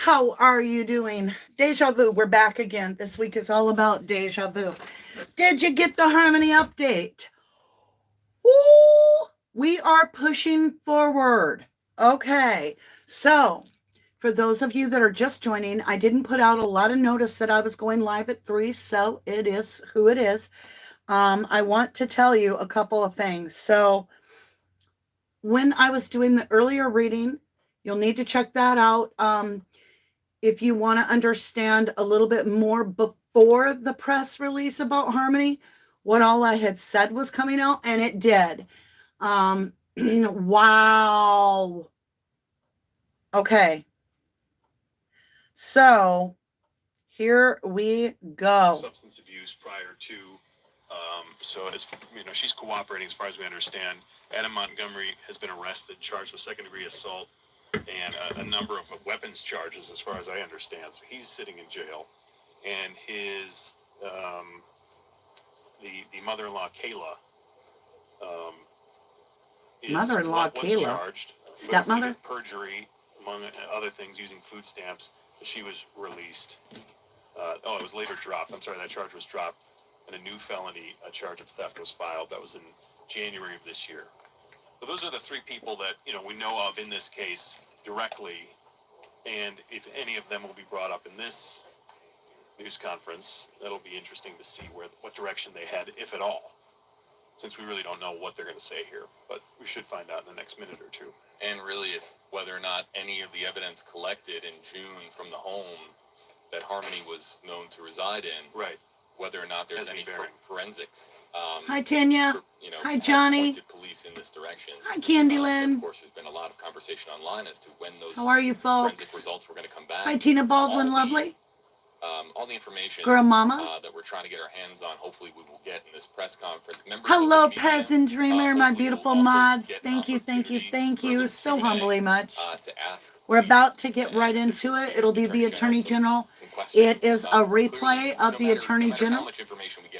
How are you doing? Deja vu, we're back again. This week is all about deja vu. Did you get the Harmony update? Ooh, we are pushing forward. Okay, so for those of you that are just joining, I didn't put out a lot of notice that I was going live at 3, so it is who it is. I want to tell you a couple of things. So when I was doing the earlier reading, you'll need to check that out. If you want to understand a little bit more before the press release about Harmony, what all I had said was coming out, and it did. Wow. Okay. So here we go. Substance abuse prior to, so as you know, she's cooperating as far as we understand. Atty Montgomery has been arrested, charged with second-degree assault, and a number of weapons charges, as far as I understand. So he's sitting in jail, and his the mother-in-law Kayla, Mother-in-law was Kayla, charged stepmother, with perjury, among other things, using food stamps. But she was released. It was later dropped. I'm sorry, that charge was dropped, and a new felony, a charge of theft, was filed. That was in January of this year. So those are the three people that we know of in this case directly, and if any of them will be brought up in this news conference, that'll be interesting to see what direction they head, if at all, since we really don't know what they're going to say here. But we should find out in the next minute or two. And really, whether or not any of the evidence collected in June from the home that Harmony was known to reside in, right? Whether or not there's any forensics. Hi, Tanya. Hi, Johnny. Police in this direction. Hi, Candyland. Of course, there's been a lot of conversation online as to when those How are you, folks? forensic results were going to come back. Hi, Tina Baldwin, lovely. All the information Girl Mama that we're trying to get our hands on, hopefully we will get in this press conference. Hello, Peasant Dreamer, my beautiful mods. Thank you, thank you, thank you so humbly much. We're about to get right into it. It'll be the Attorney General. It is a replay of the Attorney General.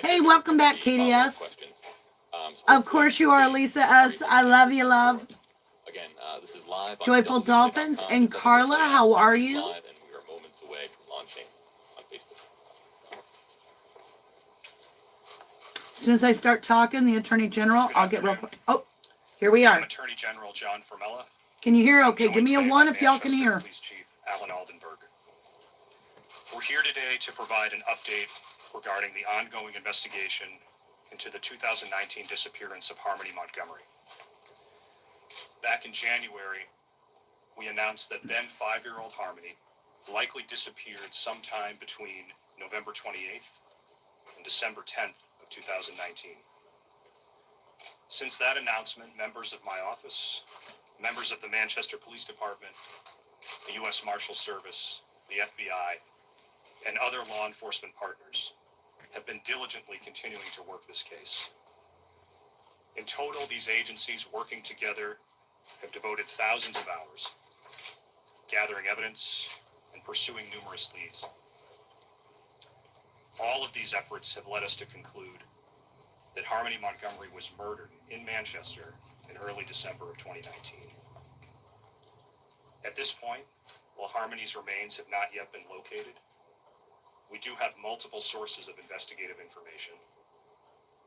Hey, welcome back, KDS. Of course you are, Lisa S. I love you, love. Again, this is live. Joyful Dolphins and Carla, how are you? And we are moments away from launching on Facebook. As soon as I start talking, the Attorney General, I'll get real quick. Oh, here we are. I'm Attorney General John Formella. Can you hear? Okay, give me a 1 if y'all can hear. Police Chief Alan Aldenberg. We're here today to provide an update regarding the ongoing investigation into the 2019 disappearance of Harmony Montgomery. Back in January, we announced that then 5-year-old Harmony likely disappeared sometime between November 28th and December 10th of 2019. Since that announcement, members of my office, members of the Manchester Police Department, the U.S. Marshal Service, the FBI, and other law enforcement partners have been diligently continuing to work this case. In total, these agencies working together have devoted thousands of hours gathering evidence and pursuing numerous leads. All of these efforts have led us to conclude that Harmony Montgomery was murdered in Manchester in early December of 2019. At this point, while Harmony's remains have not yet been located, we do have multiple sources of investigative information,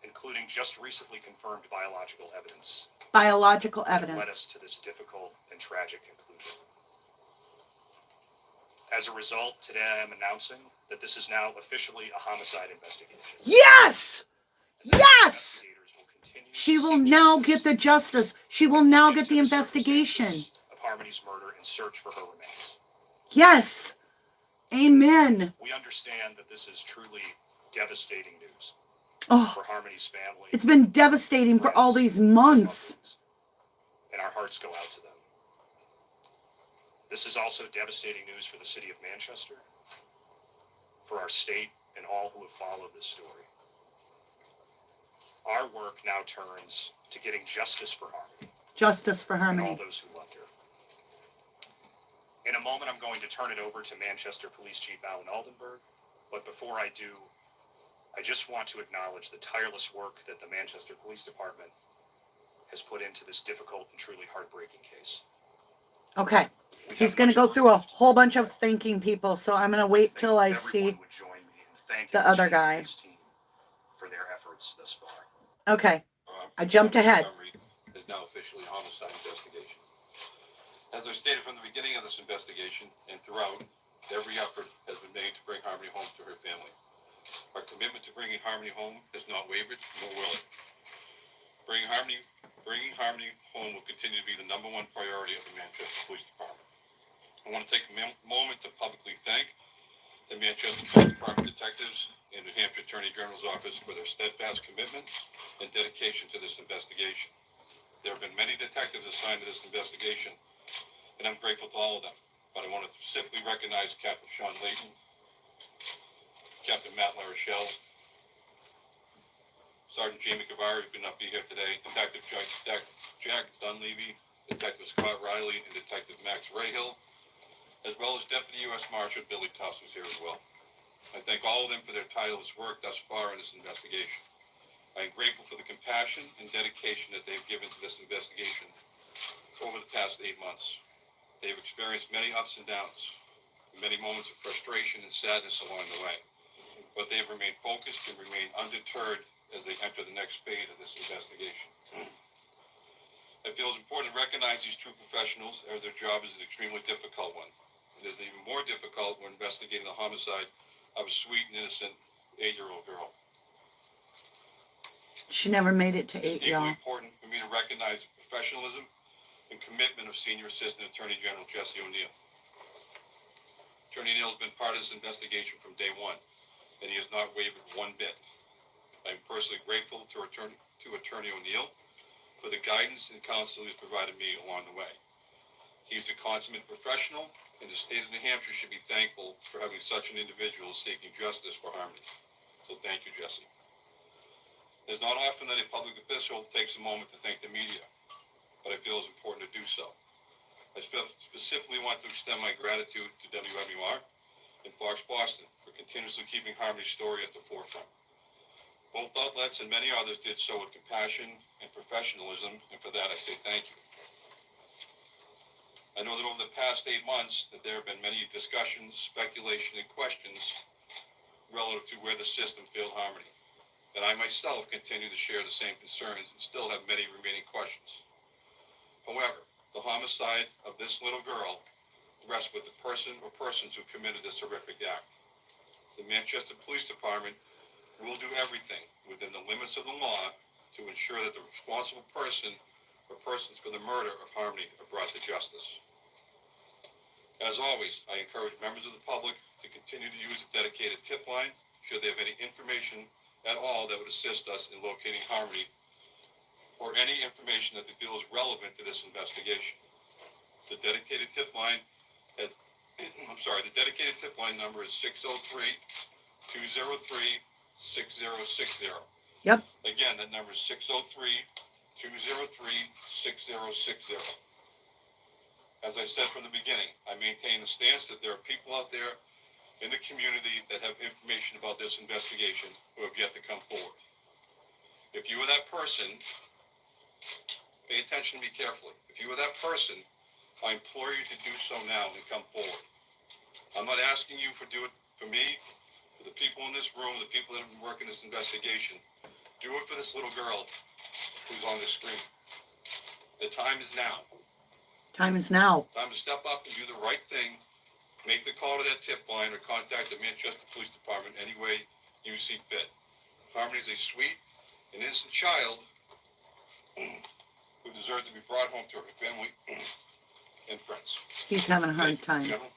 including just recently confirmed biological evidence. Biological That evidence. led us to this difficult and tragic conclusion. As a result, today I am announcing that this is now officially a homicide investigation. Yes! Yes! She will now get the justice. She will now get the investigation. Of Harmony's murder in search for her remains. Yes! Amen. We understand that this is truly devastating news Oh, for Harmony's family. it's been devastating for all these months. And our hearts go out to them. This is also devastating news for the city of Manchester, for our state, and all who have followed this story. Our work now turns to getting justice for Harmony. Justice for And all Harmony. those who loved her. In a moment, I'm going to turn it over to Manchester Police Chief Alan Aldenberg, but before I do, I just want to acknowledge the tireless work that the Manchester Police Department has put into this difficult and truly heartbreaking case. Okay. He's going to go through a whole bunch of thanking people, so I'm going to wait till I see the other guy. For their efforts thus far. Okay, I jumped ahead. Is now officially a homicide investigation. As I stated from the beginning of this investigation and throughout, every effort has been made to bring Harmony home to her family. Our commitment to bringing Harmony home has not wavered, nor will it. Bringing Harmony home will continue to be the #1 priority of the Manchester Police Department. I want to take a moment to publicly thank the Manchester Police Department detectives and New Hampshire Attorney General's Office for their steadfast commitment and dedication to this investigation. There have been many detectives assigned to this investigation, and I'm grateful to all of them. But I want to specifically recognize Captain Sean Layton, Captain Matt LaRochelle, Sergeant Jamie Cavari, who could not be here today, Detective Jack Dunleavy, Detective Scott Riley, and Detective Max Rahill, as well as Deputy U.S. Marshal Billy Tuss, who's here as well. I thank all of them for their tireless work thus far in this investigation. I am grateful for the compassion and dedication that they've given to this investigation over the past 8 months. They've experienced many ups and downs, many moments of frustration and sadness along the way, but they've remained focused and remained undeterred as they enter the next phase of this investigation. I feel it's important to recognize these true professionals, as their job is an extremely difficult one. It is even more difficult when investigating the homicide of a sweet and innocent 8-year-old girl. She never made it to 8, It's equally y'all. important for me to recognize the professionalism and commitment of Senior Assistant Attorney General Jesse O'Neill. Attorney O'Neill has been part of this investigation from day one, and he has not wavered one bit. I am personally grateful to Attorney O'Neill for the guidance and counsel he has provided me along the way. He is a consummate professional, and the state of New Hampshire should be thankful for having such an individual seeking justice for Harmony. So thank you, Jesse. It's not often that a public official takes a moment to thank the media, but I feel it's important to do so. I specifically want to extend my gratitude to WMUR and Fox Boston for continuously keeping Harmony's story at the forefront. Both outlets and many others did so with compassion and professionalism, and for that I say thank you. I know that over the past 8 months that there have been many discussions, speculation, and questions relative to where the system failed Harmony. And I myself continue to share the same concerns and still have many remaining questions. However, the homicide of this little girl rests with the person or persons who committed this horrific act. The Manchester Police Department will do everything within the limits of the law to ensure that the responsible person or persons for the murder of Harmony are brought to justice. As always, I encourage members of the public to continue to use the dedicated tip line should they have any information at all that would assist us in locating Harmony or any information that they feel is relevant to this investigation. The dedicated tip line the dedicated tip line number is 603-203-6060. Yep. Again, that number is 603-203-6060. As I said from the beginning, I maintain the stance that there are people out there in the community that have information about this investigation who have yet to come forward. If you are that person, pay attention and be careful. If you are that person, I implore you to do so now and come forward. I'm not asking you to do it for me, for the people in this room, the people that have been working this investigation. Do it for this little girl who's on the screen. The time is now. Time is now. Time to step up and do the right thing. Make the call to that tip line or contact the Manchester Police Department any way you see fit. Harmony is a sweet and innocent child who deserves to be brought home to her family and friends. He's having a hard time. General.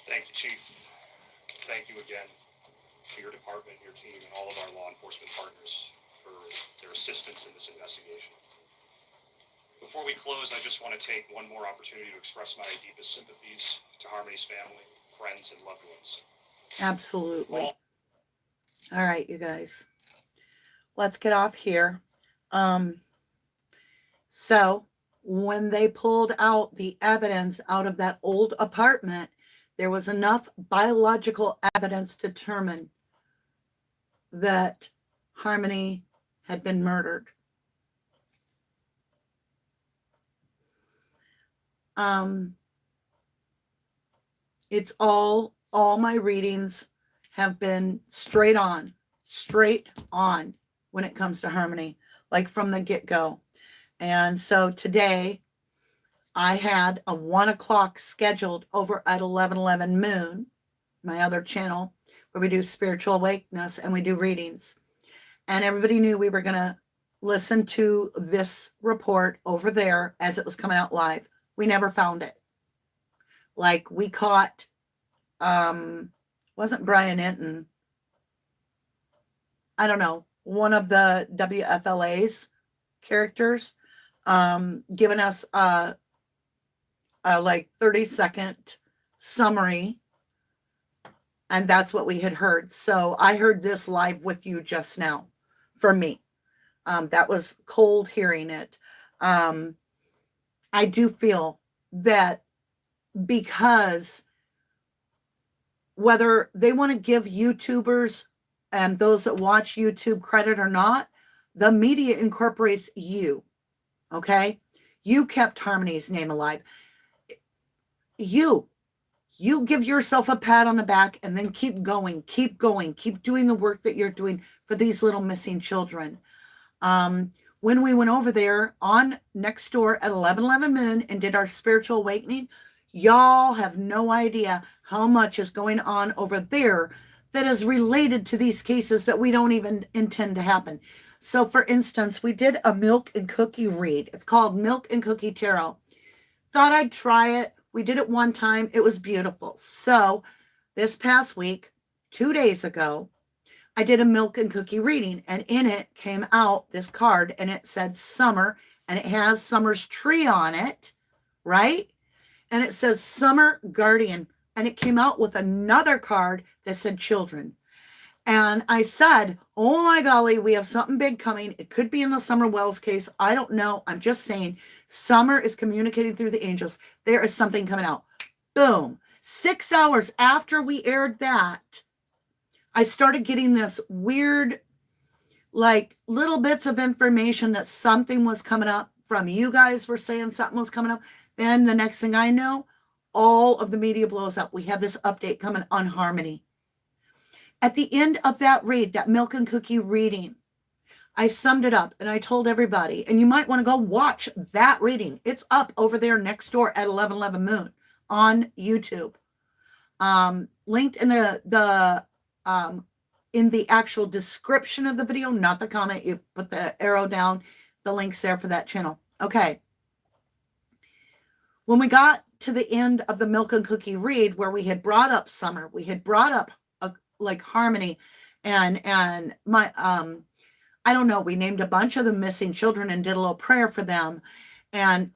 Thank you, Chief. Thank you again to your department, your team, and all of our law enforcement partners for their assistance in this investigation. Before we close, I just want to take one more opportunity to express my deepest sympathies to Harmony's family, friends, and loved ones. Absolutely. All right, you guys. Let's get off here. So when they pulled out the evidence out of that old apartment, there was enough biological evidence to determine that Harmony had been murdered. It's all my readings have been straight on when it comes to harmony, like from the get-go. And so today I had a 1 o'clock scheduled over at 1111 Moon, my other channel, where we do spiritual awakeness and we do readings. And everybody knew we were going to listen to this report over there as it was coming out live. We never found it. Like we caught, wasn't Brian Enton, I don't know, one of the WFLA's characters, giving us a like 30-second summary. And that's what we had heard. So I heard this live with you just now for me. That was cold hearing it. I do feel that because whether they want to give YouTubers and those that watch YouTube credit or not, the media incorporates you. Okay? You kept Harmony's name alive. You give yourself a pat on the back and then keep going, keep doing the work that you're doing for these little missing children. When we went over there on next door at 1111 Moon and did our spiritual awakening, y'all have no idea how much is going on over there that is related to these cases that we don't even intend to happen. So for instance, we did a milk and cookie read. It's called Milk and Cookie Tarot. Thought I'd try it. We did it one time. It was beautiful. So this past week, 2 days ago, I did a milk and cookie reading, and in it came out this card, and it said Summer, and it has Summer's tree on it, right? And it says Summer Guardian, and it came out with another card that said Children. And I said, oh my golly, we have something big coming. It could be in the Summer Wells case. I don't know. I'm just saying Summer is communicating through the angels. There is something coming out. Boom. 6 hours after we aired that, I started getting this weird, like little bits of information that something was coming up from you guys were saying something was coming up. Then the next thing I know, all of the media blows up. We have this update coming on Harmony. At the end of that read, that milk and cookie reading, I summed it up and I told everybody, and you might want to go watch that reading. It's up over there next door at 1111 Moon on YouTube. Linked in the actual description of the video, not the comment. You put the arrow down, the link's there for that channel. Okay. When we got to the end of the milk and cookie read, where we had brought up Summer, we had brought up like Harmony and my I don't know, we named a bunch of the missing children and did a little prayer for them. And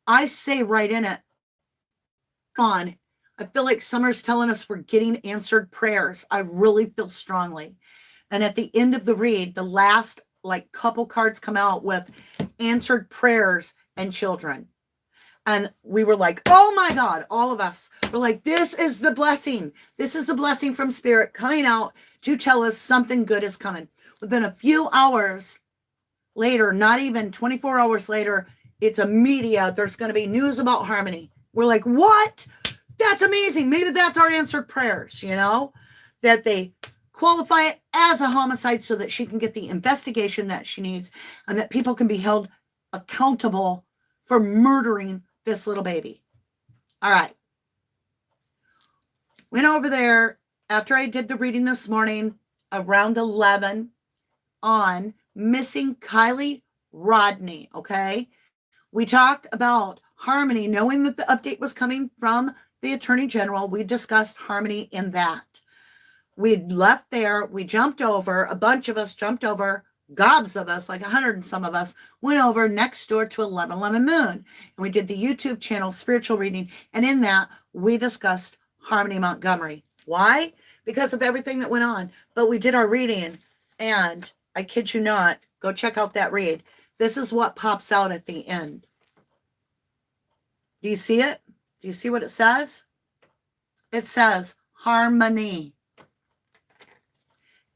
I say right in it, I feel like Summer's telling us we're getting answered prayers. I really feel strongly. And at the end of the read, the last like couple cards come out with answered prayers and children. And we were like, oh my God, all of us were like, this is the blessing. This is the blessing from Spirit coming out to tell us something good is coming. Within a few hours later, not even 24 hours later, it's a media. There's going to be news about Harmony. We're like, what? That's amazing. Maybe that's our answered prayers, you know, that they qualify it as a homicide so that she can get the investigation that she needs and that people can be held accountable for murdering this little baby. All right. Went over there after I did the reading this morning around 11 on missing Kylie Rodney. Okay. We talked about Harmony, knowing that the update was coming from the Attorney General. We discussed Harmony in that. We'd left there. We jumped over. A bunch of us jumped over. Gobs of us, like 100 and some of us, went over next door to 1111 Moon. And we did the YouTube channel spiritual reading. And in that, we discussed Harmony Montgomery. Why? Because of everything that went on. But we did our reading. And I kid you not, go check out that read. This is what pops out at the end. Do you see it? Do you see what it says? It says Harmony.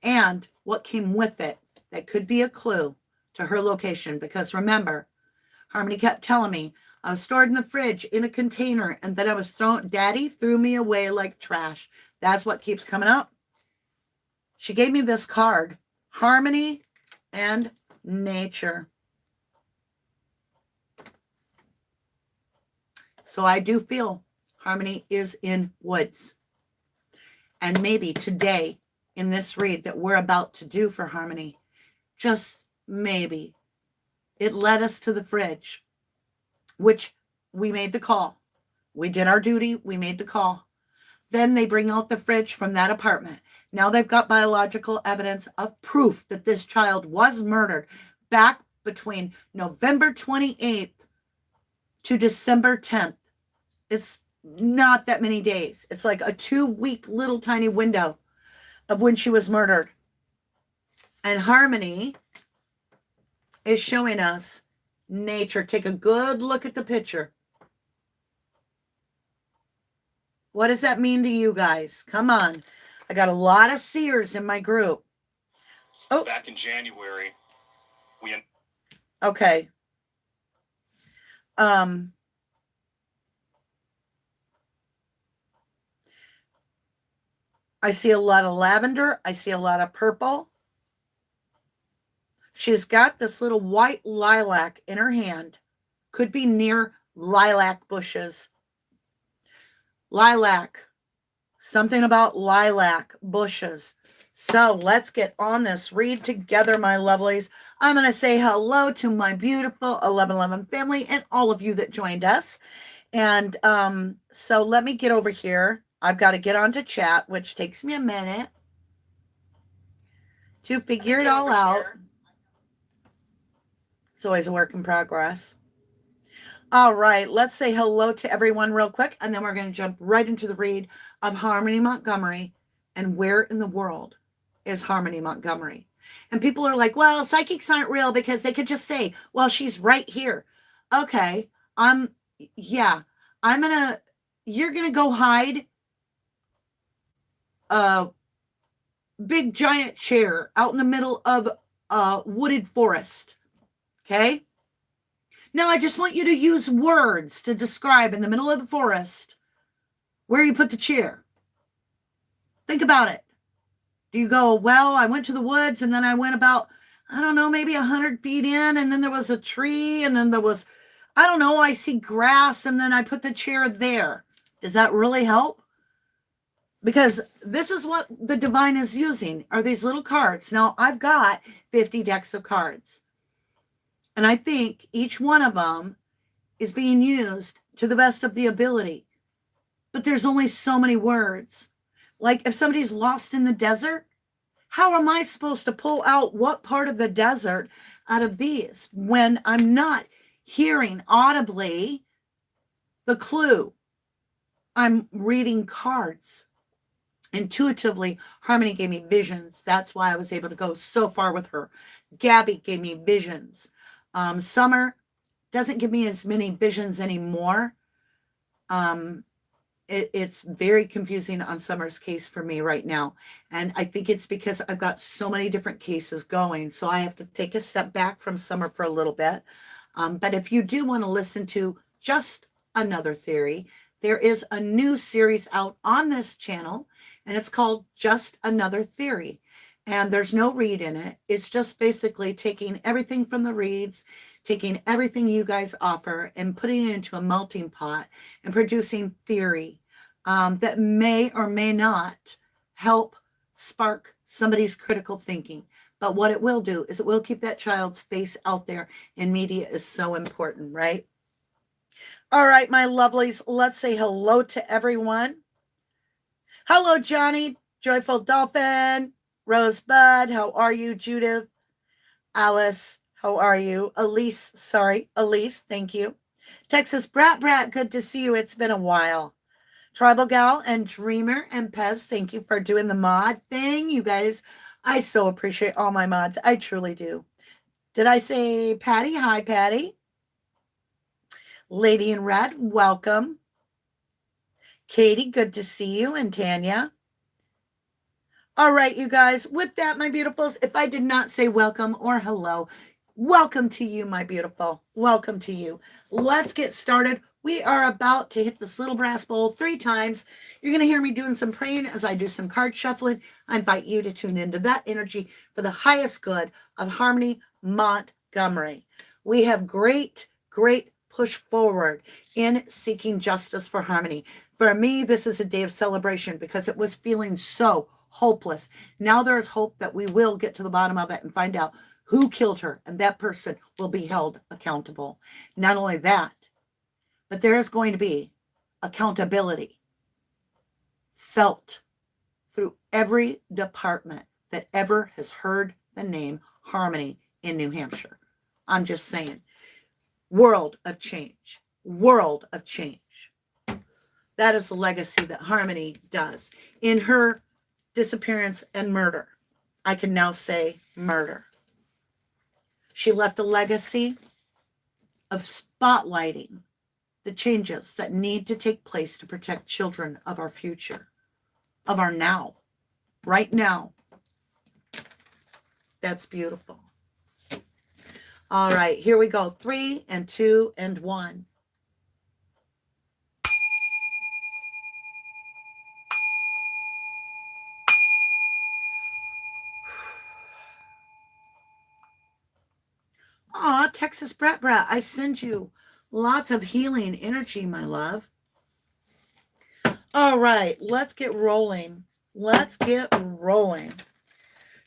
And what came with it. That could be a clue to her location. Because remember, Harmony kept telling me I was stored in the fridge in a container, and then I was thrown. Daddy threw me away like trash. That's what keeps coming up. She gave me this card, Harmony and Nature. So I do feel Harmony is in woods. And maybe today in this read that we're about to do for Harmony, just maybe it led us to the fridge, which we made the call. We did our duty. We made the call. Then they bring out the fridge from that apartment. Now they've got biological evidence of proof that this child was murdered back between November 28th to December 10th. It's not that many days. It's like a 2-week little tiny window of when she was murdered. And Harmony is showing us nature. Take a good look at the picture. What does that mean to you guys? Come on. I got a lot of seers in my group. Oh, back in January, okay. I see a lot of lavender. I see a lot of purple. She's got this little white lilac in her hand. Could be near lilac bushes. Lilac. Something about lilac bushes. So let's get on this read together, my lovelies. I'm going to say hello to my beautiful 1111 family and all of you that joined us. And so let me get over here. I've got to get onto chat, which takes me a minute to figure it all out. It's always a work in progress. All right, let's say hello to everyone real quick, and then we're going to jump right into the read of Harmony Montgomery. And where in the world is Harmony Montgomery? And people are like, well, psychics aren't real because they could just say, well, she's right here. Okay, you're going to go hide a big giant chair out in the middle of a wooded forest. Okay? Now, I just want you to use words to describe in the middle of the forest where you put the chair. Think about it. Do you go, well, I went to the woods and then I went about, I don't know, maybe 100 feet in, and then there was a tree, and then there was, I don't know, I see grass, and then I put the chair there. Does that really help? Because this is what the divine is using, are these little cards. Now, I've got 50 decks of cards. And I think each one of them is being used to the best of the ability. But there's only so many words. Like if somebody's lost in the desert, how am I supposed to pull out what part of the desert out of these when I'm not hearing audibly the clue? I'm reading cards. Intuitively, Harmony gave me visions. That's why I was able to go so far with her. Gabby gave me visions. Summer doesn't give me as many visions anymore. It's very confusing on Summer's case for me right now. And I think it's because I've got so many different cases going. So I have to take a step back from Summer for a little bit. But if you do want to listen to Just Another Theory, there is a new series out on this channel, and it's called Just Another Theory. And there's no read in it. It's just basically taking everything from the reads, taking everything you guys offer and putting it into a melting pot and producing theory that may or may not help spark somebody's critical thinking. But what it will do is it will keep that child's face out there, and media is so important, right? All right, my lovelies, let's say hello to everyone. Hello, Johnny, Joyful Dolphin, Rosebud, how are you? Judith, Alice, how are you? Elise, thank you. Texas Brat, good to see you. It's been a while. Tribal Gal and Dreamer and Pez, thank you for doing the mod thing. You guys, I so appreciate all my mods. I truly do. Did I say Patty? Hi, Patty. Lady in Red, welcome. Katie, good to see you. And Tanya. All right, you guys, with that, my beautifuls, if I did not say welcome or hello, Welcome to you, my beautiful. Welcome to you. Let's get started. We are about to hit this little brass bowl 3 times. You're going to hear me doing some praying as I do some card shuffling. I invite you to tune into that energy for the highest good of Harmony Montgomery. We have great push forward in seeking justice for Harmony. For me, this is a day of celebration because it was feeling so hopeless. Now there is hope that we will get to the bottom of it and find out who killed her, and that person will be held accountable. Not only that, but there is going to be accountability felt through every department that ever has heard the name Harmony in New Hampshire. I'm just saying, world of change, world of change. That is the legacy that Harmony does. In her disappearance and murder, I can now say murder. She left a legacy of spotlighting the changes that need to take place to protect children of our future, of our now, right now. That's beautiful. All right, here we go. 3 and 2 and 1. Aw, Texas Brat, I send you lots of healing energy, my love. All right, let's get rolling. Let's get rolling.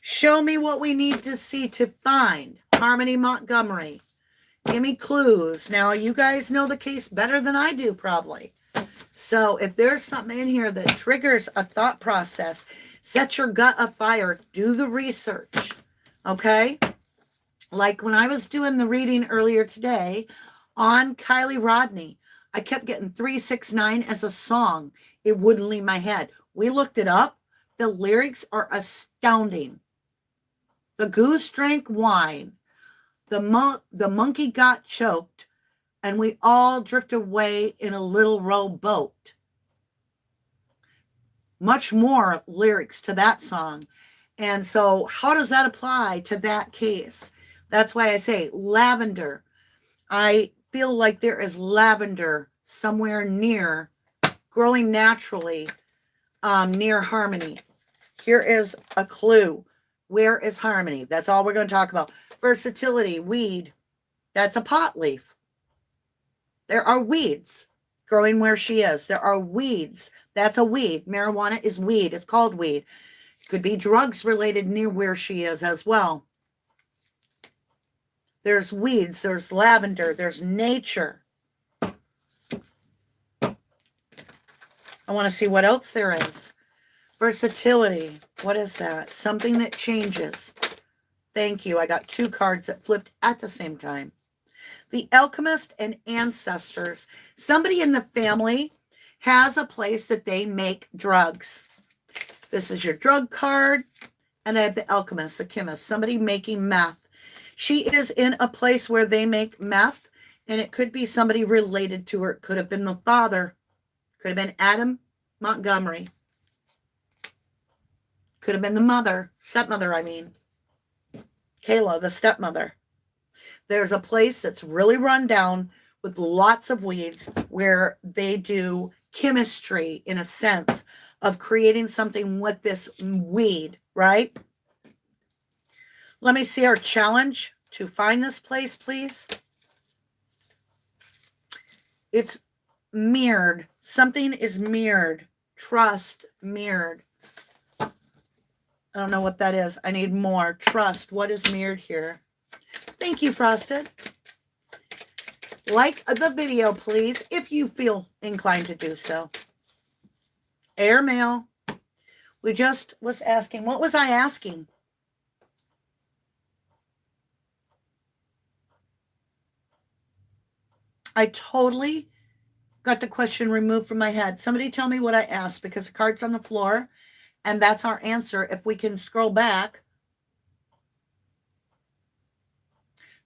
Show me what we need to see to find Harmony Montgomery. Give me clues. Now, you guys know the case better than I do, probably. So if there's something in here that triggers a thought process, set your gut afire. Do the research, okay? Like when I was doing the reading earlier today on Kylie Rodney, I kept getting 369 as a song. It wouldn't leave my head. We looked it up. The lyrics are astounding. The goose drank wine. The monkey got choked. And we all drifted away in a little rowboat. Much more lyrics to that song. And so how does that apply to that case? That's why I say lavender. I feel like there is lavender somewhere near, growing naturally near Harmony. Here is a clue. Where is Harmony? That's all we're going to talk about. Versatility, weed. That's a pot leaf. There are weeds growing where she is. There are weeds. That's a weed. Marijuana is weed. It's called weed. It could be drugs related near where she is as well. There's weeds, there's lavender, there's nature. I want to see what else there is. Versatility. What is that? Something that changes. Thank you. I got 2 cards that flipped at the same time. The alchemist and ancestors. Somebody in the family has a place that they make drugs. This is your drug card. And I have the alchemist, the chemist, somebody making meth. She is in a place where they make meth, and it could be somebody related to her. It could have been the father. Could have been Adam Montgomery. Could have been the mother, stepmother, I mean. Kayla, the stepmother. There's a place that's really run down with lots of weeds where they do chemistry in a sense of creating something with this weed, right? Let me see our challenge to find this place, please. It's mirrored. Something is mirrored. Trust, mirrored. I don't know what that is. I need more. Trust. What is mirrored here? Thank you, Frosted. Like the video, please, if you feel inclined to do so. Airmail. We just was asking. What was I asking? I totally got the question removed from my head. Somebody tell me what I asked because the card's on the floor and that's our answer. If we can scroll back.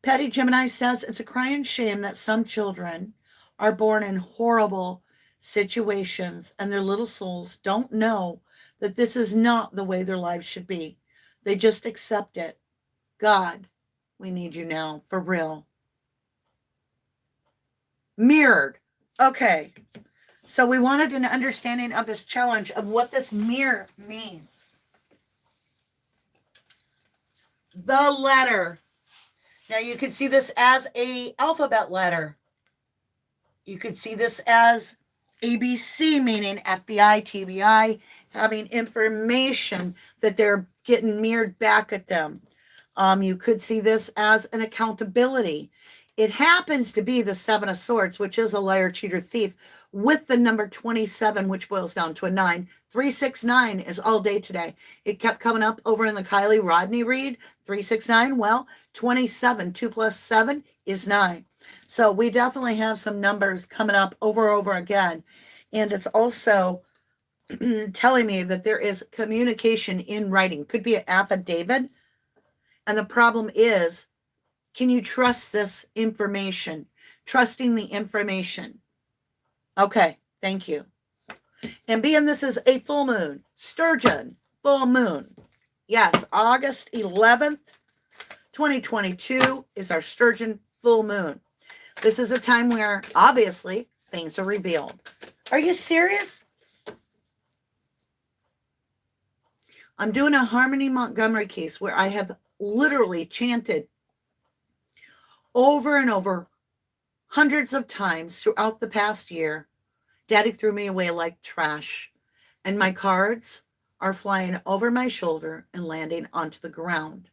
Petty Gemini says it's a crying shame that some children are born in horrible situations and their little souls don't know that this is not the way their lives should be. They just accept it. God, We need you now, for real. Mirrored. Okay. So we wanted an understanding of this challenge of what this mirror means. The letter. Now you can see this as a alphabet letter. You could see this as ABC, meaning FBI, TBI, having information that they're getting mirrored back at them. You could see this as an accountability. It happens to be the Seven of Swords, which is a liar, cheater, thief, with the number 27, which boils down to a 9. 369 is all day today. It kept coming up over in the Kylie Rodney read. 369, well, 27, 2 plus 7 is 9. So we definitely have some numbers coming up over again. And it's also telling me that there is communication in writing. Could be an affidavit. And the problem is, can you trust this information? Trusting the information. Okay, thank you. And being this is a full moon, Sturgeon, full moon. Yes, August 11th, 2022 is our Sturgeon full moon. This is a time where, obviously, things are revealed. Are you serious? I'm doing a Harmony Montgomery case where I have literally chanted over and over hundreds of times throughout the past year, Daddy threw me away like trash, and my cards are flying over my shoulder and landing onto the ground.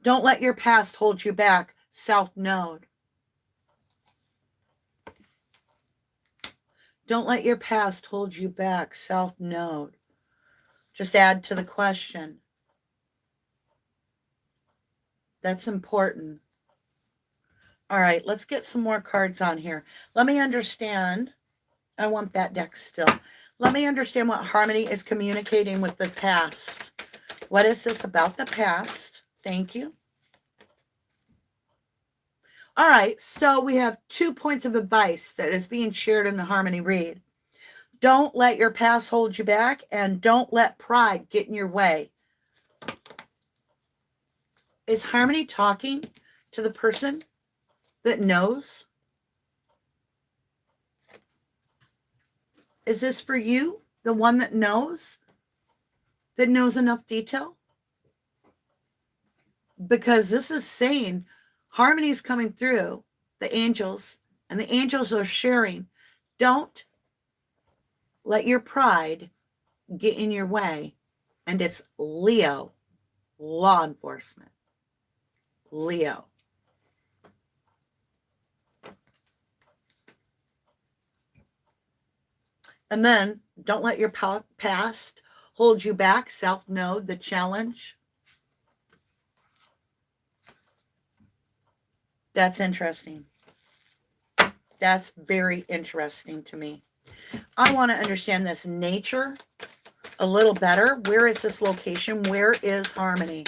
Don't let your past hold you back, South Node. Don't let your past hold you back, South Node. Just add to the question. That's important. All right, let's get some more cards on here. Let me understand. I want that deck still. Let me understand what Harmony is communicating with the past. What is this about the past? Thank you. All right, so we have 2 points of advice that is being shared in the Harmony read. Don't let your past hold you back, and don't let pride get in your way. Is Harmony talking to the person that knows? Is this for you, the one that knows enough detail? Because this is saying Harmony is coming through, the angels, and the angels are sharing. Don't let your pride get in your way. And it's Leo, law enforcement. Leo. And then don't let your past hold you back. South Node, the challenge. That's interesting. That's very interesting to me. I want to understand this nature a little better. Where is this location? Where is Harmony?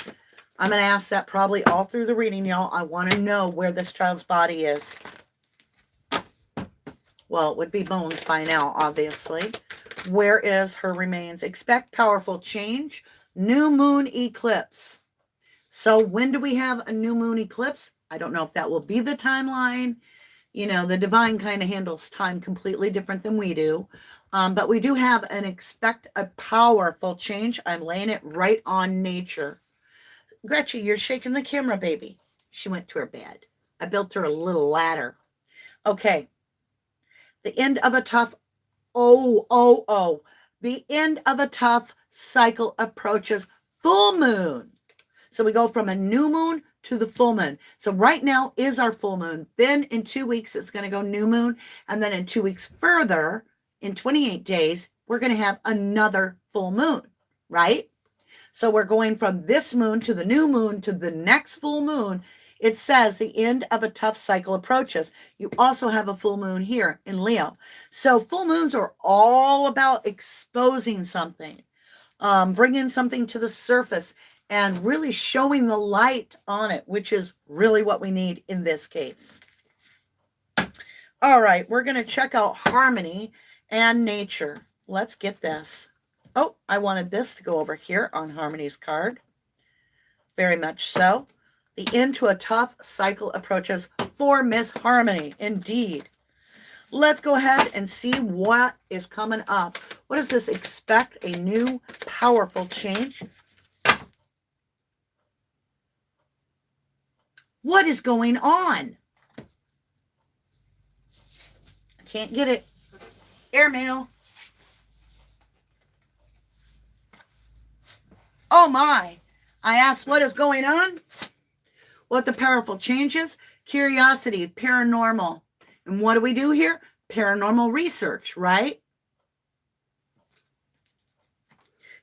I'm going to ask that probably all through the reading, y'all. I want to know where this child's body is. Well, it would be bones by now, obviously. Where is her remains? Expect powerful change. New moon eclipse. So when do we have a new moon eclipse? I don't know if that will be the timeline. You know, the divine kind of handles time completely different than we do. But we do have an expect a powerful change. I'm laying it right on nature. Gretchen, you're shaking the camera, baby. She went to her bed. I built her a little ladder. Okay. The end of a tough, the end of a tough cycle approaches full moon. So we go from a new moon to the full moon. So right now is our full moon. Then in 2 weeks, it's going to go new moon. And then in 2 weeks further, in 28 days, we're going to have another full moon, right? So we're going from this moon to the new moon to the next full moon. It says the end of a tough cycle approaches. You also have a full moon here in Leo. So full moons are all about exposing something, bringing something to the surface, and really showing the light on it, which is really what we need in this case. All right, we're going to check out Harmony and nature. Let's get this. Oh, I wanted this to go over here on Harmony's card. Very much so. The end to a tough cycle approaches for Miss Harmony. Indeed. Let's go ahead and see what is coming up. What does this expect? A new powerful change. What is going on? I can't get it. Airmail. Oh my. I asked what is going on? What the powerful changes? Curiosity, paranormal. And what do we do here? Paranormal research, right?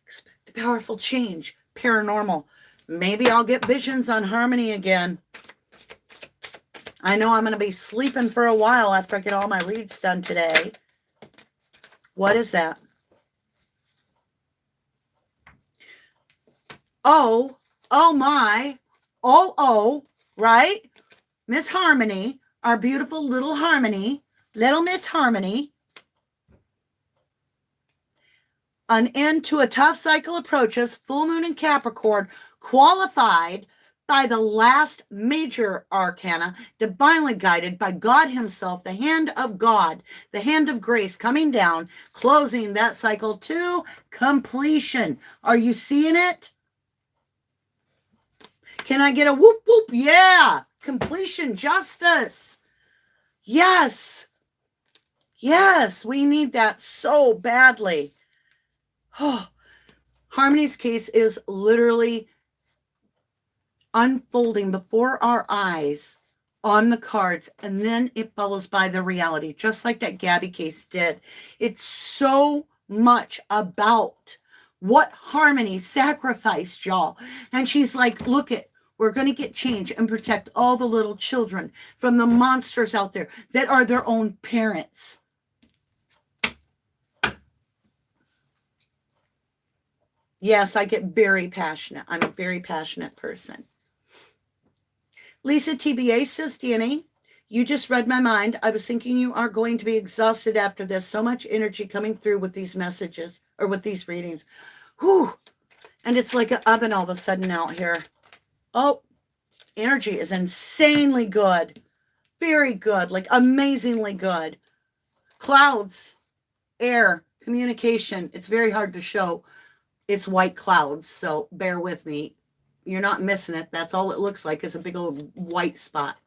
Expect the powerful change, paranormal. Maybe I'll get visions on Harmony again. I know I'm going to be sleeping for a while after I get all my reads done today. What is that? Oh my. Oh, right? Miss Harmony, our beautiful little Harmony, little Miss Harmony. An end to a tough cycle approaches, full moon in Capricorn, qualified by the last major arcana, divinely guided by God himself, the hand of God, the hand of grace coming down, closing that cycle to completion. Are you seeing it? Can I get a whoop whoop? Yeah. Completion, justice. Yes. Yes, we need that so badly. Oh, Harmony's case is literally unfolding before our eyes on the cards, and then it follows by the reality, just like that Gabby case did. It's so much about what Harmony sacrificed, y'all. And she's like, look it. We're going to get change and protect all the little children from the monsters out there that are their own parents. Yes, I get very passionate. I'm a very passionate person. Lisa TBA says, DNA, you just read my mind. I was thinking you are going to be exhausted after this. So much energy coming through with these messages or with these readings. Whew. And it's like an oven all of a sudden out here. Oh, energy is insanely good. Very good. Like amazingly good. Clouds, air, communication. It's very hard to show. It's white clouds, so bear with me. You're not missing it. That's all it looks like is a big old white spot.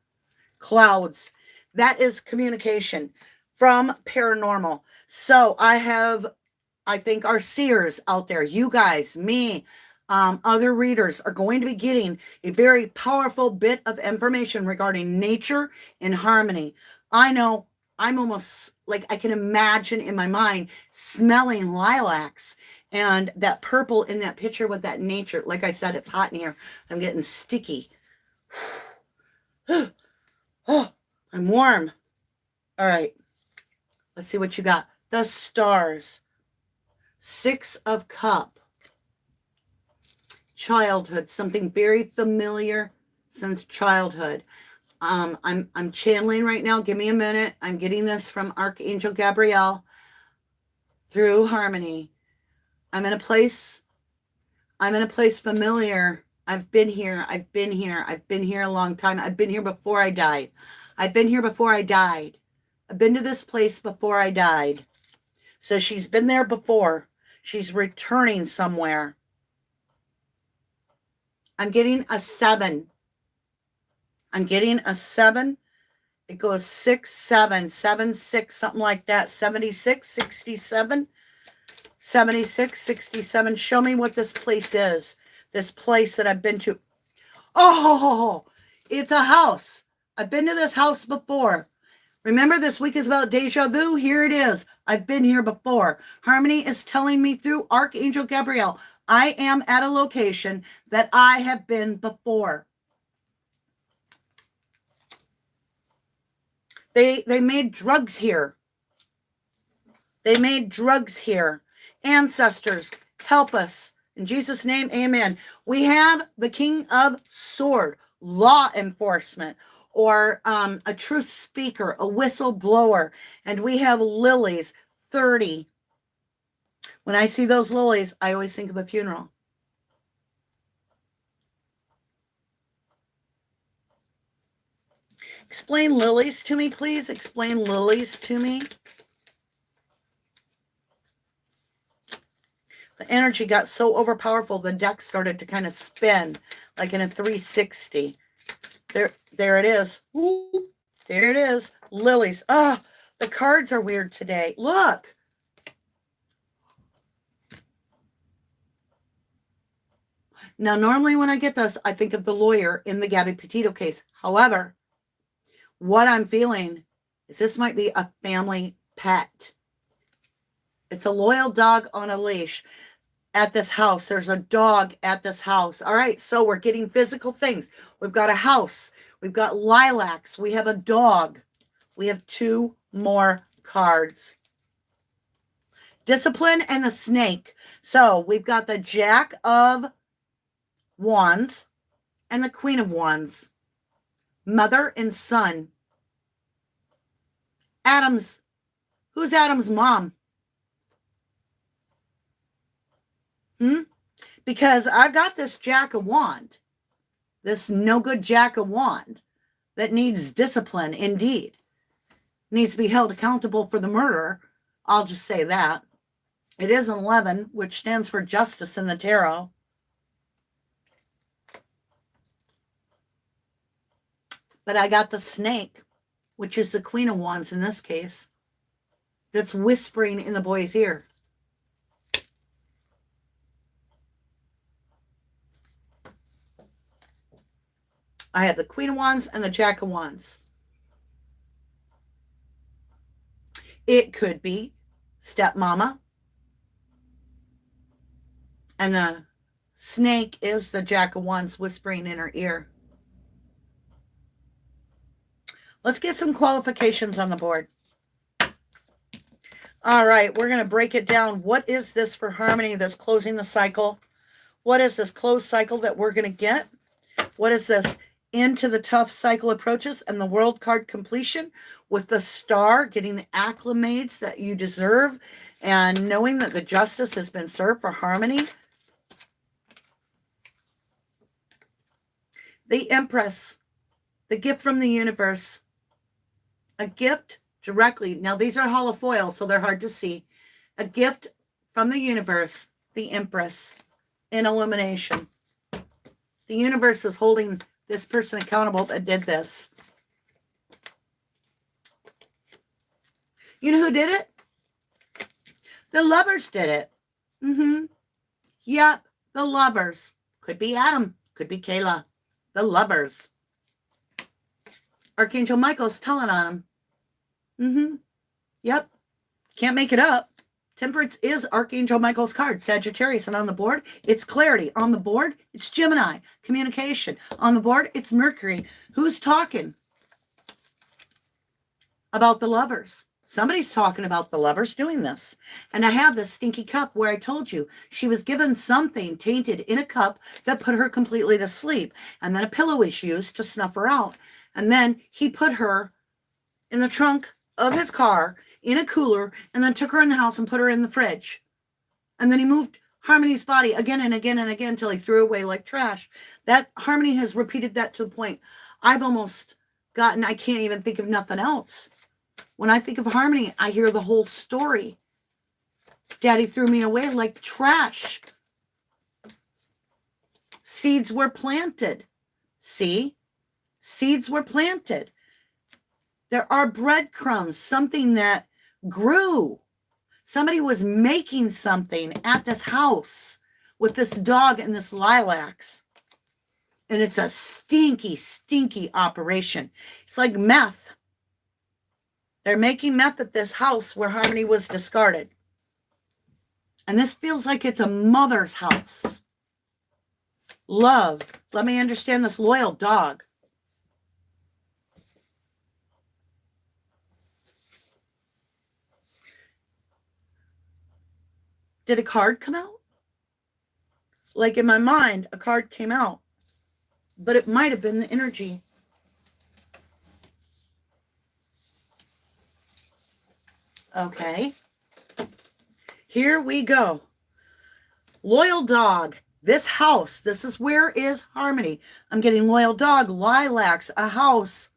Clouds. That is communication from paranormal. So I think our seers out there, you guys, me, other readers are going to be getting a very powerful bit of information regarding nature and harmony. I know I'm almost like I can imagine in my mind smelling lilacs and that purple in that picture with that nature. Like I said, it's hot in here. I'm getting sticky. Oh, I'm warm. All right. Let's see what you got. The stars. 6 of Cups. Childhood, something very familiar since childhood. I'm channeling right now. Give me a minute. I'm getting this from Archangel Gabriel through Harmony. I'm in a place familiar. I've been here a long time. I've been here before I died. I've been to this place before I died. So she's been there before. She's returning somewhere. I'm getting a 7. It goes 6, 7, 7, 6, something like that. 76, 67, 76, 67. Show me what this place is. This place that I've been to. Oh, it's a house. I've been to this house before. Remember, this week is about deja vu. Here it is. I've been here before. Harmony is telling me through Archangel Gabriel, I am at a location that I have been before. They made drugs here. Ancestors, help us. In Jesus' name, amen. We have the King of Swords, law enforcement, or a truth speaker, a whistleblower. And we have lilies, 30. When I see those lilies, I always think of a funeral. Explain lilies to me, please. Explain lilies to me. The energy got so overpowerful, the deck started to kind of spin like in a 360. There it is. Ooh, there it is. Lilies. Ah, the cards are weird today. Look. Now, normally when I get this, I think of the lawyer in the Gabby Petito case. However, what I'm feeling is this might be a family pet. It's a loyal dog on a leash at this house. There's a dog at this house. All right, so we're getting physical things. We've got a house. We've got lilacs. We have a dog. We have 2 more cards. Discipline and the snake. So we've got the Jack of Wands and the Queen of Wands. Mother and son. Adam's. Who's Adam's mom? Because I've got this Jack of Wand. This no good Jack of Wand that needs discipline indeed. Needs to be held accountable for the murder. I'll just say that. It is an 11, which stands for justice in the tarot. But I got the snake, which is the Queen of Wands in this case, that's whispering in the boy's ear. I have the Queen of Wands and the Jack of Wands. It could be stepmama. And the snake is the Jack of Wands whispering in her ear. Let's get some qualifications on the board. All right, we're going to break it down. What is this for Harmony that's closing the cycle? What is this closed cycle that we're going to get? What is this into the tough cycle approaches and the world card completion with the star getting the acclimates that you deserve and knowing that the justice has been served for Harmony? The Empress, the gift from the universe, a gift directly. Now, these are holofoil, so they're hard to see. A gift from the universe, the Empress, in illumination. The universe is holding this person accountable that did this. You know who did it? The Lovers did it. Yep, the Lovers. Could be Adam, could be Kayla. The Lovers. Archangel Michael's telling on him. Yep. Can't make it up. Temperance is Archangel Michael's card. Sagittarius. And on the board, it's clarity. On the board, it's Gemini. Communication. On the board, it's Mercury. Who's talking about the Lovers? Somebody's talking about the Lovers doing this. And I have this stinky cup where I told you she was given something tainted in a cup that put her completely to sleep. And then a pillow was used to snuff her out. And then he put her in the trunk of his car in a cooler and then took her in the house and put her in the fridge. And then he moved Harmony's body again and again and again until he threw away like trash. That Harmony has repeated that to the point I've almost gotten, I can't even think of nothing else. When I think of Harmony, I hear the whole story. Daddy threw me away like trash. Seeds were planted. See? Seeds were planted. There are breadcrumbs, something that grew. Somebody was making something at this house with this dog and this lilacs. And it's a stinky, stinky operation. It's like meth. They're making meth at this house where Harmony was discarded. And this feels like it's a mother's house. Love. Let me understand this loyal dog. Did a card come out? Like in my mind, a card came out. But it might have been the energy. Okay. Here we go. Loyal dog. This house. This is where is harmony. I'm getting loyal dog, lilacs, a house.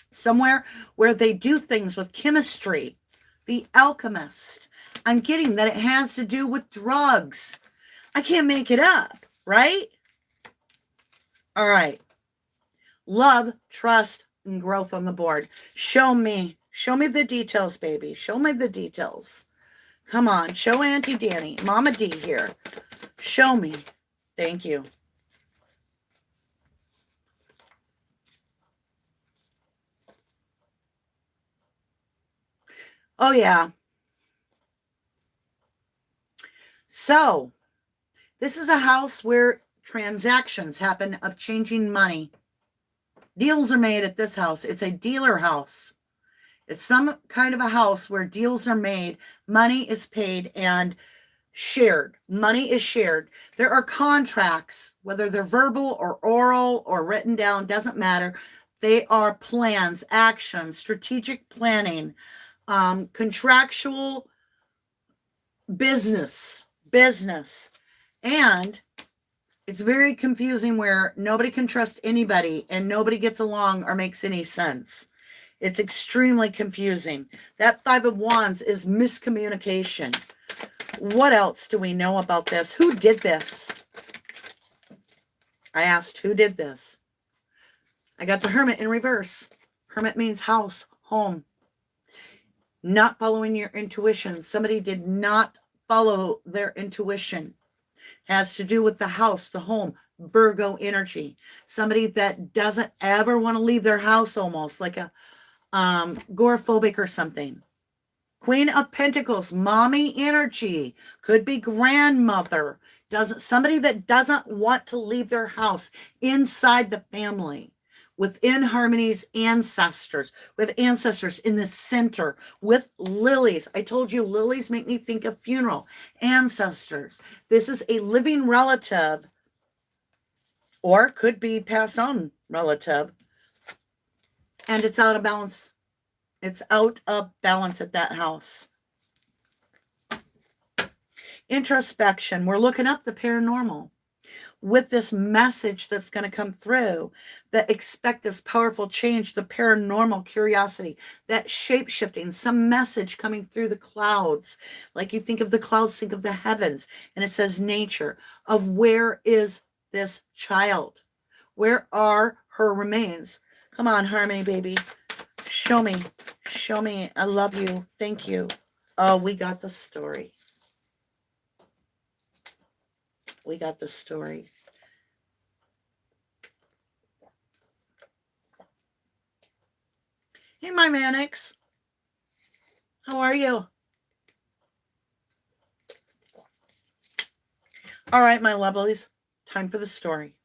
Somewhere where they do things with chemistry. The alchemist. I'm getting that it has to do with drugs. I can't make it up, right? All right. Love, trust, and growth on the board. Show me. Show me the details, baby. Show me the details. Come on. Show Auntie Danny. Mama D here. Show me. Thank you. Oh, yeah. So, this is a house where transactions happen of changing money. Deals are made at this house. It's a dealer house. It's some kind of a house where deals are made, money is paid, and shared. Money is shared. There are contracts, whether they're verbal or oral or written down, doesn't matter. They are plans, actions, strategic planning, contractual business. And it's very confusing where nobody can trust anybody and nobody gets along or makes any sense. It's extremely confusing. That Five of Wands is miscommunication. What else do we know about this? Who did this? I asked, who did this? I got the Hermit in reverse. Hermit means house, home. Not following your intuition. Somebody did not follow their intuition. Has to do with the house, the home, Virgo energy. Somebody that doesn't ever want to leave their house, almost like a agoraphobic or something. Queen of Pentacles, mommy energy. Could be grandmother. Somebody that doesn't want to leave their house, inside the family. Within harmony's ancestors. We have ancestors in the center with lilies. I told you lilies make me think of funeral. Ancestors. This is a living relative, or could be passed on relative. And it's out of balance. It's out of balance at that house. Introspection. We're looking up the paranormal. With this message that's going to come through, that expect this powerful change, the paranormal curiosity, that shape-shifting, some message coming through the clouds. Like you think of the clouds, think of the heavens. And it says nature of where is this child? Where are her remains? Come on, Harmony, baby. Show me. Show me. I love you. Thank you. Oh, we got the story. We got the story. Hey, my Mannix. How are you? All right, my lovelies. Time for the story.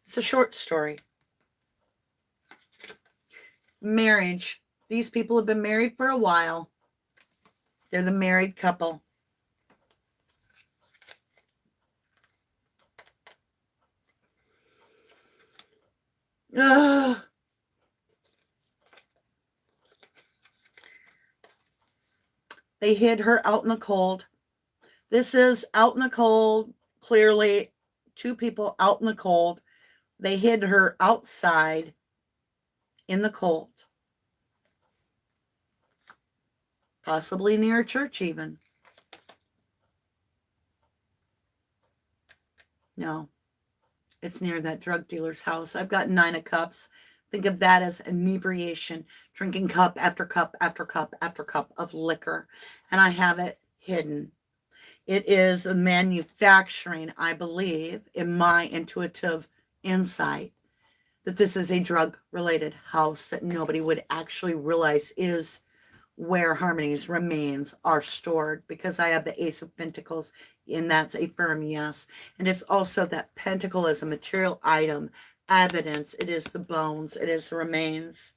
It's a short story. Marriage. These people have been married for a while. They're the married couple. Ugh. They hid her out in the cold. This is out in the cold. Clearly, two people out in the cold. They hid her outside in the cold. Possibly near a church even. No. It's near that drug dealer's house. I've got 9 of Cups. Think of that as inebriation, drinking cup after cup after cup after cup of liquor. And I have it hidden. It is a manufacturing, I believe, in my intuitive insight, that this is a drug-related house that nobody would actually realize is where Harmony's remains are stored, because I have the Ace of Pentacles, and that's a firm yes. And it's also that pentacle is a material item, evidence. It is the bones. It is the remains.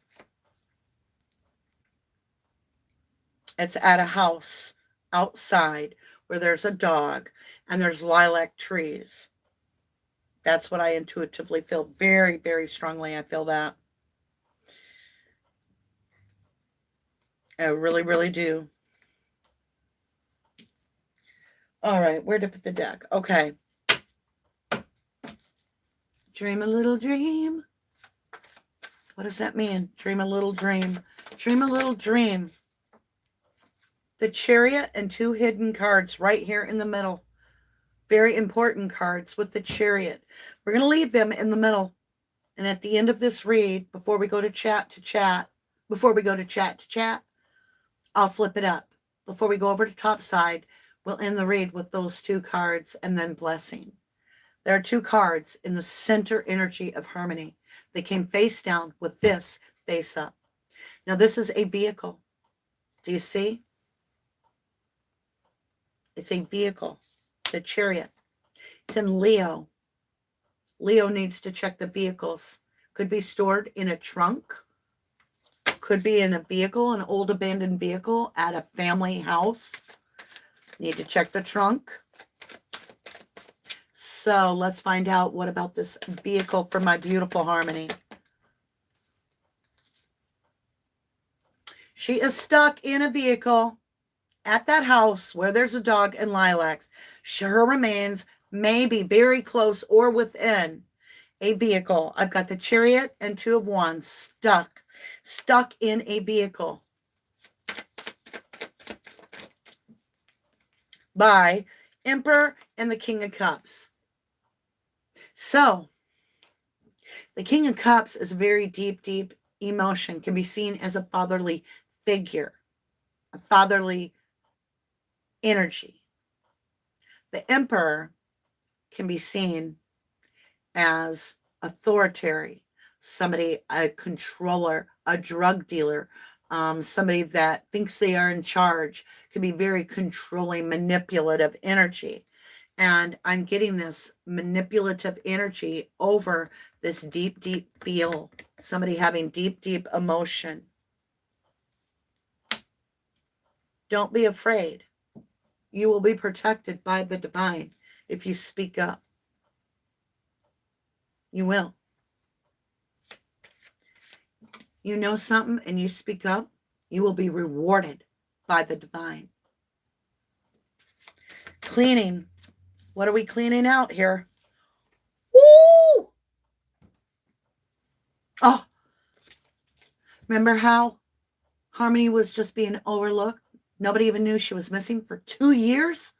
It's at a house outside where there's a dog and there's lilac trees. That's what I intuitively feel. Very, very strongly I feel that. I really, really do. All right, where to put the deck? Okay. Dream a little dream. What does that mean? Dream a little dream. Dream a little dream. The Chariot and 2 hidden cards right here in the middle. Very important cards with the Chariot. We're going to leave them in the middle. And at the end of this read, before we go to chat, I'll flip it up. Before we go over to top side, we'll end the read with those 2 cards and then blessing. There are 2 cards in the center energy of harmony. They came face down with this face up. Now this is a vehicle. Do you see? It's a vehicle. The Chariot. It's in Leo. Leo needs to check the vehicles. Could be stored in a trunk. Could be in a vehicle, an old abandoned vehicle at a family house. Need to check the trunk. So let's find out what about this vehicle for my beautiful Harmony. She is stuck in a vehicle at that house where there's a dog and lilacs. Her remains may be very close or within a vehicle. I've got the Chariot and 2 of Wands stuck in a vehicle by Emperor and the King of Cups. So the King of Cups is a very deep, deep emotion, can be seen as a fatherly figure, a fatherly energy. The Emperor can be seen as authoritarian, somebody, a controller, a drug dealer, somebody that thinks they are in charge, can be very controlling, manipulative energy. And I'm getting this manipulative energy over this deep, deep feel, somebody having deep, deep emotion. Don't be afraid. You will be protected by the divine if you speak up. You will. You know something and you speak up, you will be rewarded by the divine. Cleaning. What are we cleaning out here? Woo! Oh, remember how Harmony was just being overlooked? Nobody even knew she was missing for 2 years?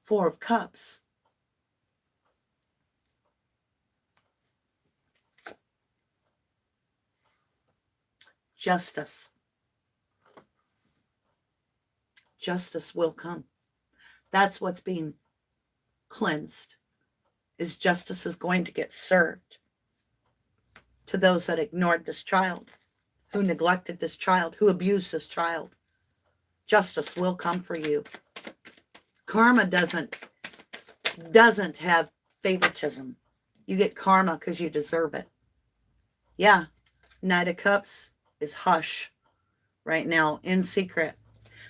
4 of Cups. Justice. Justice will come. That's what's being cleansed, is justice is going to get served to those that ignored this child, who neglected this child, who abused this child. Justice will come for you. Karma doesn't have favoritism. You get karma because you deserve it. Yeah, Knight of Cups is hush right now, in secret.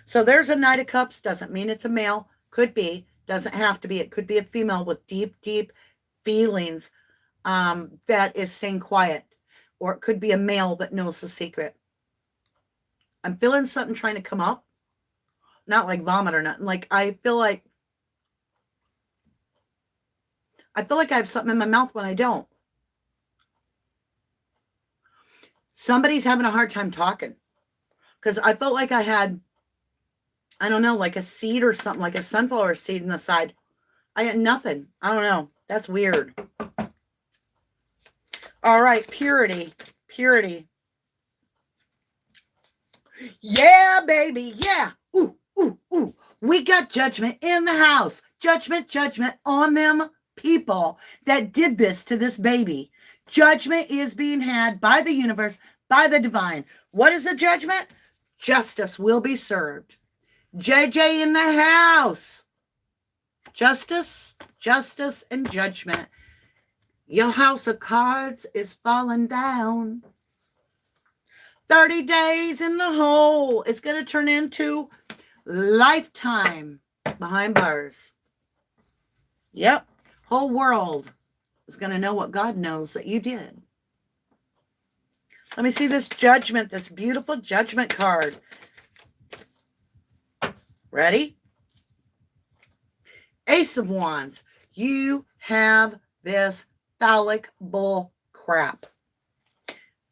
So there's a Knight of Cups. Doesn't mean it's a male. Could be. Doesn't have to be. It could be a female with deep, deep feelings that is staying quiet. Or it could be a male that knows the secret. I'm feeling something trying to come up. Not like vomit or nothing. Like I feel like I have something in my mouth when I don't. Somebody's having a hard time talking. Because I felt like I had, I don't know, like a seed or something, like a sunflower seed in the side. I had nothing. I don't know. That's weird. All right, purity. Purity. Yeah, baby. Yeah. Ooh, ooh, ooh. We got judgment in the house. Judgment, judgment on them people that did this to this baby. Judgment is being had by the universe, by the divine. What is the judgment? Justice will be served. JJ in the house. Justice, justice, and judgment. Your house of cards is falling down. 30 days in the hole. It's going to turn into lifetime behind bars. Yep. Whole world is going to know what God knows that you did. Let me see this judgment, this beautiful judgment card. Ready? Ace of Wands. You have this phallic bull crap.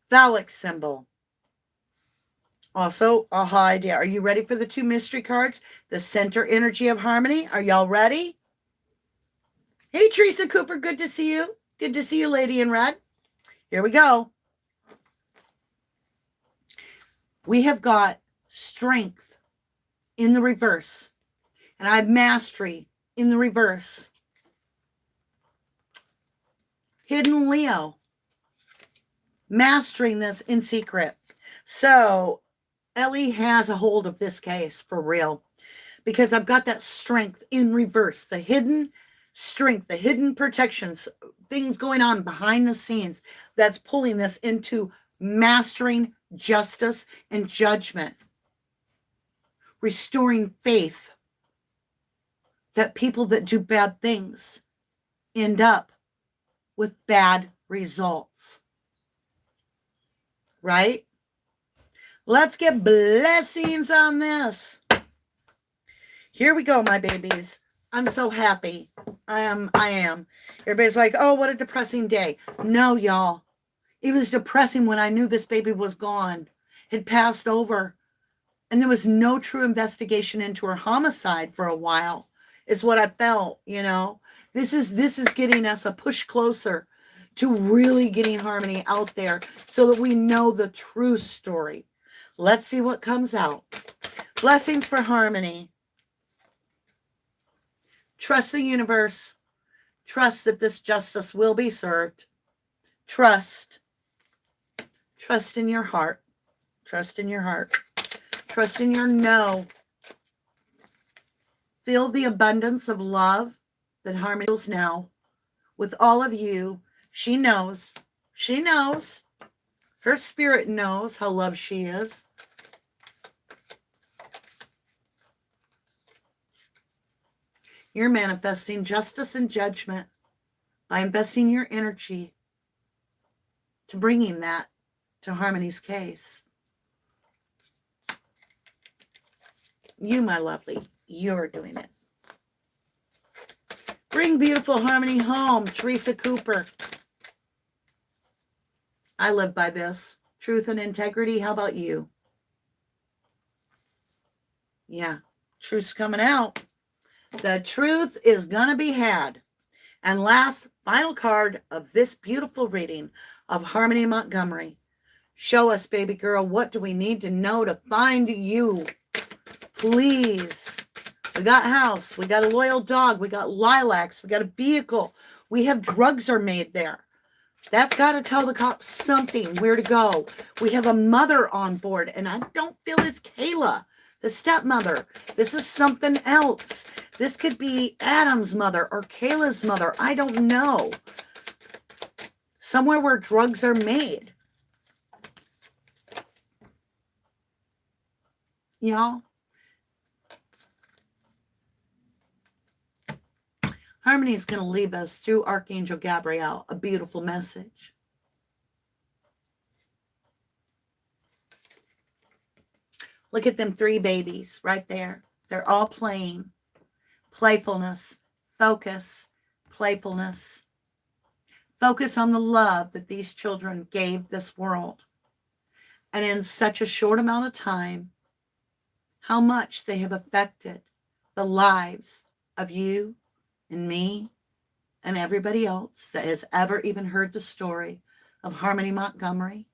Phallic symbol. Also, aha idea. Are you ready for the 2 mystery cards? The center energy of harmony. Are y'all ready? Hey, Teresa Cooper. Good to see you. Good to see you, lady in red. Here we go. We have got strength in the reverse. And I have mastery in the reverse. Hidden Leo. Mastering this in secret. So Ellie has a hold of this case for real. Because I've got that strength in reverse. The hidden strength, the hidden protections, things going on behind the scenes that's pulling this into mastering justice and judgment. Restoring faith that people that do bad things end up with bad results. Right? Let's get blessings on this. Here we go, my babies. I'm so happy. I am. Everybody's like, oh, what a depressing day. No, y'all. It was depressing when I knew this baby was gone. Had passed over. And there was no true investigation into her homicide for a while. Is what I felt, you know. This is getting us a push closer to really getting harmony out there so that we know the true story. Let's see what comes out. Blessings for harmony. Trust the universe. Trust that this justice will be served. Trust. Trust in your heart. Trust in your heart. Trust in your no. Feel the abundance of love that harmony feels now with all of you. She knows. She knows. Her spirit knows how loved she is. You're manifesting justice and judgment by investing your energy to bringing that to Harmony's case. You, my lovely, you're doing it. Bring beautiful Harmony home, Teresa Cooper. I live by this. Truth and integrity. How about you? Yeah, truth's coming out. The truth is going to be had. And last, final card of this beautiful reading of Harmony Montgomery. Show us, baby girl, what do we need to know to find you? Please. We got house. We got a loyal dog. We got lilacs. We got a vehicle. We have drugs are made there. That's got to tell the cops something, where to go. We have a mother on board, and I don't feel it's Kayla, the stepmother. This is something else. This could be Adam's mother or Kayla's mother. I don't know. Somewhere where drugs are made. Y'all. Harmony is going to leave us through Archangel Gabriel a beautiful message. Look at them 3 babies right there. They're all playing. Playfulness, focus, playfulness. Focus on the love that these children gave this world. And in such a short amount of time, how much they have affected the lives of you and me and everybody else that has ever even heard the story of Harmony Montgomery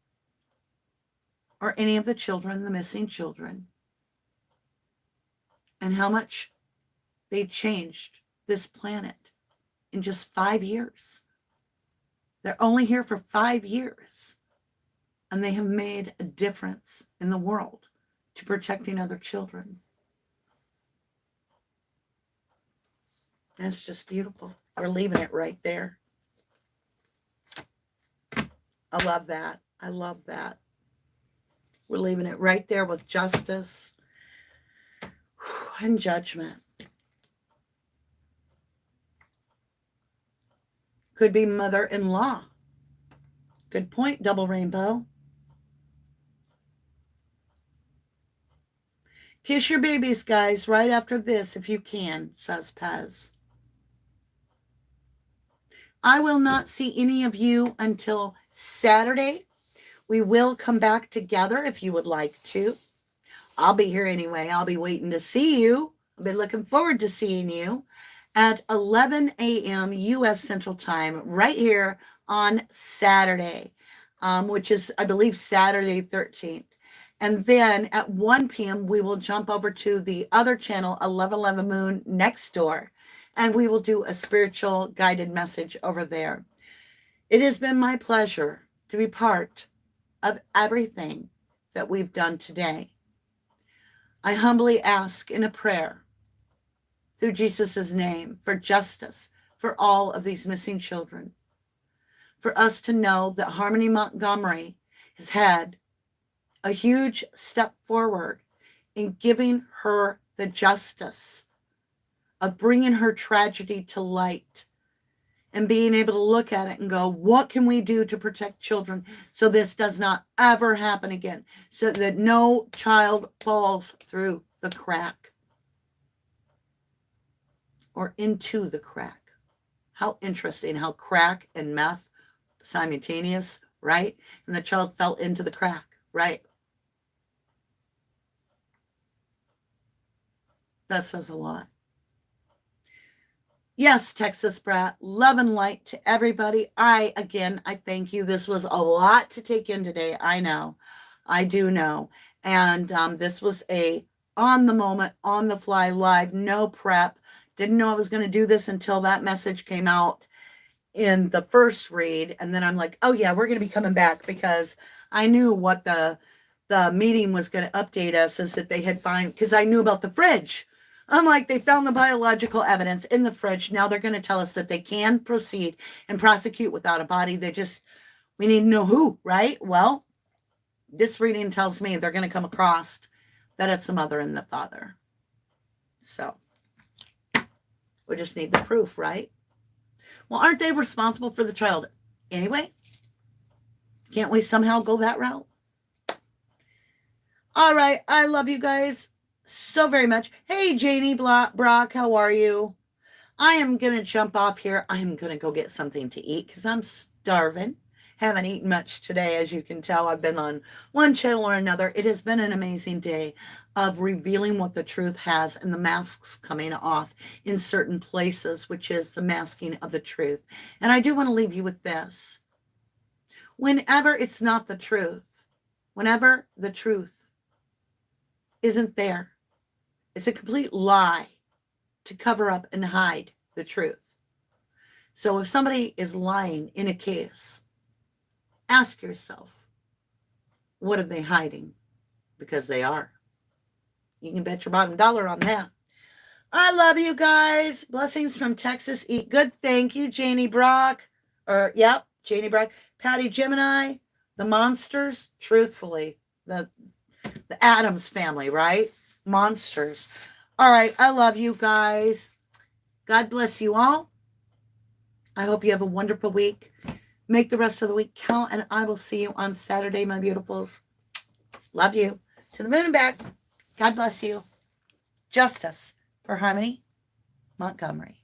or any of the children, the missing children, and how much they changed this planet in just 5 years. They're only here for 5 years, and they have made a difference in the world to protecting other children. That's just beautiful. We're leaving it right there. I love that. I love that. We're leaving it right there with justice and judgment. Could be mother-in-law. Good point, double rainbow. Kiss your babies, guys, right after this, if you can, says Pez. I will not see any of you until Saturday. We will come back together if you would like to. I'll be here anyway. I'll be waiting to see you. I've been looking forward to seeing you at 11 a.m. U.S. Central Time right here on Saturday, which is, I believe, Saturday 13th. And then at 1 p.m., we will jump over to the other channel, 1111 Moon, next door, and we will do a spiritual guided message over there. It has been my pleasure to be part of everything that we've done today. I humbly ask in a prayer through Jesus' name for justice for all of these missing children, for us to know that Harmony Montgomery has had a huge step forward in giving her the justice of bringing her tragedy to light and being able to look at it and go, what can we do to protect children so this does not ever happen again, so that no child falls through the crack or into the crack. How interesting how crack and meth simultaneous, right? And the child fell into the crack, right? That says a lot. Yes, Texas Brat, love and light to everybody. I thank you. This was a lot to take in today. I know. I do know. And this was a on the moment, on the fly, live, no prep. Didn't know I was going to do this until that message came out in the first read. And then I'm like, oh yeah, we're going to be coming back, because I knew what the meeting was going to update us, is that they had found, because I knew about the fridge. I'm like, they found the biological evidence in the fridge. Now they're going to tell us that they can proceed and prosecute without a body. We need to know who, right? Well, this reading tells me they're going to come across that it's the mother and the father. So we just need the proof, right? Well, aren't they responsible for the child anyway? Can't we somehow go that route? All right. I love you guys so very much. Hey, Janie Brock, how are you? I am going to jump off here. I am going to go get something to eat because I'm starving. Haven't eaten much today, as you can tell. I've been on one channel or another. It has been an amazing day of revealing what the truth has and the masks coming off in certain places, which is the masking of the truth. And I do want to leave you with this. Whenever it's not the truth, whenever the truth isn't there, it's a complete lie to cover up and hide the truth. So if somebody is lying in a case, ask yourself, what are they hiding? Because they are. You can bet your bottom dollar on that. I love you guys. Blessings from Texas. Eat good. Thank you, Janie Brock. Janie Brock. Patty Gemini. The monsters. Truthfully. The Addams family, right? Monsters. All right. I love you guys. God bless you all. I hope you have a wonderful week. Make the rest of the week count, and I will see you on Saturday, my beautifuls. Love you. To the moon and back. God bless you. Justice for Harmony Montgomery.